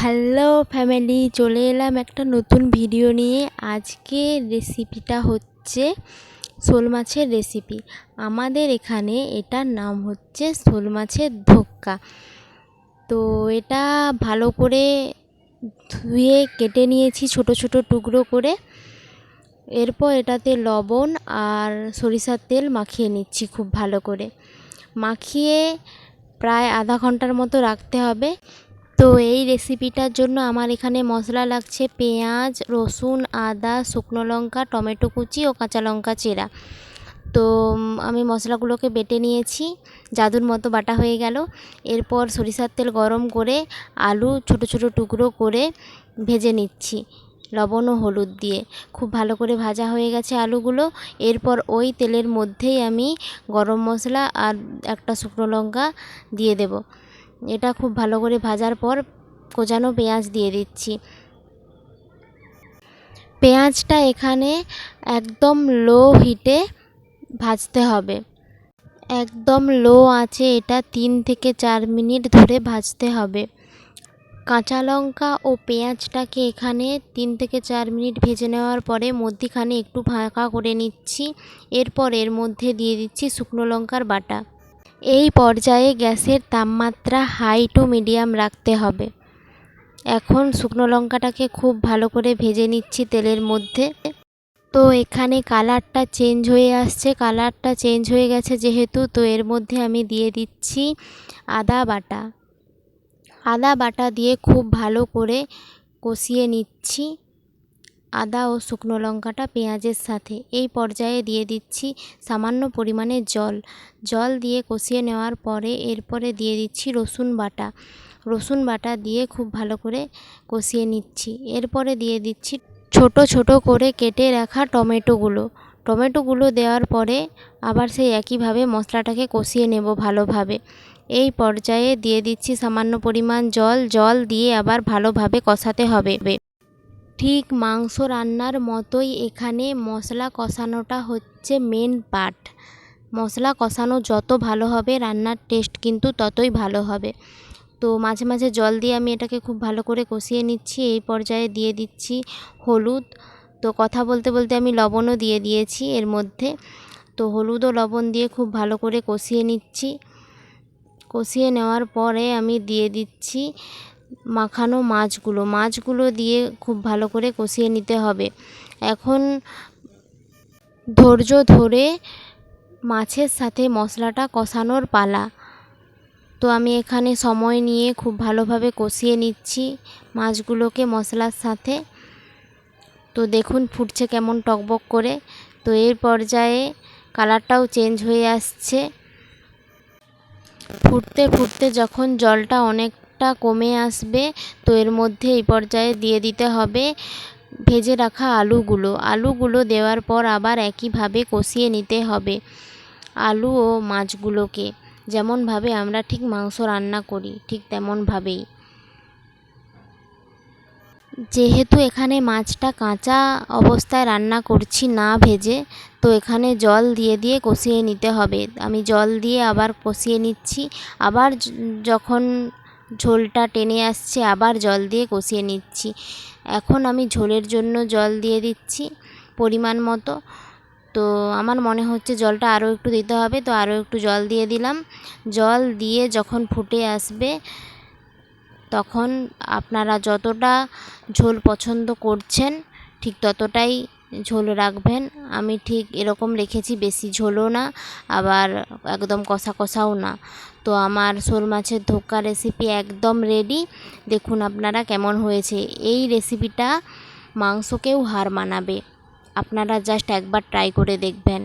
Hello family, চলে এলাম একটা নতুন ভিডিও নিয়ে। আজকে রেসিপিটা হচ্ছে শোল মাছের রেসিপি। আমাদের এখানে এটার নাম হচ্ছে শোল মাছের ধোক্কা। তো এটা ভালো করে ধুয়ে কেটে নিয়েছি ছোট ছোট টুকরো করে। এরপর এটাতে লবণ আর সরিষার তেল মাখিয়ে নিচ্ছি খুব ভালো করে। মাখিয়ে প্রায় আধা ঘন্টার মতো রাখতে হবে। তো এই রেসিপিটার জন্য আমার এখানে মশলা লাগছে পেঁয়াজ, রসুন, আদা, শুকনো লঙ্কা, টমেটো কুচি ও কাঁচা লঙ্কা চেরা। তো আমি মশলাগুলোকে বেটে নিয়েছি, জাদুর মতো বাটা হয়ে গেল। এরপর সরিষার তেল গরম করে আলু ছোট ছোট টুকরো করে ভেজে নিচ্ছি লবণ ও হলুদ দিয়ে। খুব ভালো করে ভাজা হয়ে গেছে আলুগুলো। এরপর ওই তেলের মধ্যেই আমি গরম মশলা আর একটা শুকনো লঙ্কা দিয়ে দেব। এটা খুব ভালো করে ভাজার পর কোচানো পেঁয়াজ দিয়ে দিচ্ছি। পেঁয়াজটা এখানে একদম লো হিটে ভাজতে হবে। একদম লো আঁচে এটা 3 থেকে 4 মিনিট ধরে ভাজতে হবে। কাঁচা লঙ্কা ও পেঁয়াজটাকে এখানে 3 থেকে 4 মিনিট ভেজে নেওয়ার পরে মধ্যিখানে একটু ফাঁকা করে নিচ্ছি। এরপর এর মধ্যে দিয়ে দিচ্ছি শুকনো লঙ্কার বাটা। এই পর্যায়ে গ্যাসের তাপমাত্রা হাই টু মিডিয়াম রাখতে হবে। এখন শুকনো লঙ্কাটাকে খুব ভালো করে ভেজে নিচ্ছি তেলের মধ্যে। তো এখানে কালারটা চেঞ্জ হয়ে আসছে। কালারটা চেঞ্জ হয়ে গেছে যেহেতু, তো এর মধ্যে আমি দিয়ে দিচ্ছি আদা বাটা। আদা বাটা দিয়ে খুব ভালো করে কষিয়ে নিচ্ছি আদা ও শুকনো লঙ্কাটা পেঁয়াজের সাথে। এই পর্যায়ে দিয়ে দিচ্ছি সামান্য পরিমাণে জল। জল দিয়ে কষিয়ে নেওয়ার পরে এরপরে দিয়ে দিচ্ছি রসুন বাটা। রসুন বাটা দিয়ে খুব ভালো করে কষিয়ে নিচ্ছি। এরপরে দিয়ে দিচ্ছি ছোট ছোট করে কেটে রাখা টমেটোগুলো। টমেটোগুলো দেওয়ার পরে আবার সেই একইভাবে মশলাটাকে কষিয়ে নেব ভালোভাবে। এই পর্যায়ে দিয়ে দিচ্ছি সামান্য পরিমাণ জল। জল দিয়ে আবার ভালোভাবে কষাতে হবে। ঠিক মাংস রান্নার মতোই এখানে মশলা কষানোটা হচ্ছে মেন পার্ট। মশলা কষানো যত ভালো হবে রান্নার টেস্ট কিন্তু ততই ভালো হবে। তো মাঝে মাঝে জল দিয়ে আমি এটাকে খুব ভালো করে কষিয়ে নিচ্ছি। এই পর্যায়ে দিয়ে দিচ্ছি হলুদ। তো কথা বলতে বলতে আমি লবণও দিয়ে দিয়েছি এর মধ্যে। তো হলুদ ও লবণ দিয়ে খুব ভালো করে কষিয়ে নিচ্ছি। কষিয়ে নেওয়ার পরে আমি দিয়ে দিচ্ছি মাখানো মাছগুলো দিয়ে খুব ভালো করে কষিয়ে নিতে হবে। এখন ধৈর্য ধরে মাছের সাথে মশলাটা কষানোর পালা। তো আমি এখানে সময় নিয়ে খুব ভালোভাবে কষিয়ে নিচ্ছি মাছগুলোকে মশলার সাথে। তো দেখুন ফুটছে কেমন টকবক করে। তো এর পর্যায়ে কালারটাও চেঞ্জ হয়ে আসছে। ফুটতে ফুটতে যখন জলটা অনেকটা কমে আসবে, তো এর মধ্যে এই পর্যায়ে দিয়ে দিতে হবে ভেজে রাখা আলুগুলো দেওয়ার পর আবার একইভাবে কষিয়ে নিতে হবে আলু ও মাছগুলোকে। যেমনভাবে আমরা ঠিক মাংস রান্না করি ঠিক তেমনভাবেই। যেহেতু এখানে মাছটা কাঁচা অবস্থায় রান্না করছি না ভেজে, তো এখানে জল দিয়ে দিয়ে কষিয়ে নিতে হবে। আমি জল দিয়ে আবার কষিয়ে নিচ্ছি। আবার যখন ঝোলটা টেনে আসছে আবার জল দিয়ে কষিয়ে নিচ্ছি। এখন আমি ঝোলের জন্য জল দিয়ে দিচ্ছি পরিমাণ মতো। তো আমার মনে হচ্ছে জলটা আরও একটু দিতে হবে, তো আরও একটু জল দিয়ে দিলাম। জল দিয়ে যখন ফুটে আসবে তখন আপনারা যতটা ঝোল পছন্দ করছেন ঠিক ততটাই ঝোল রাখবেন। আমি ঠিক এরকম রেখেছি, বেশি ঝোলও না আবার একদম কষা কষাও না। তো আমার শোল মাছের ধোক্কা রেসিপি একদম রেডি। দেখুন আপনারা কেমন হয়েছে। এই রেসিপিটা মাংসকেও হার মানাবে। আপনারা জাস্ট একবার ট্রাই করে দেখবেন।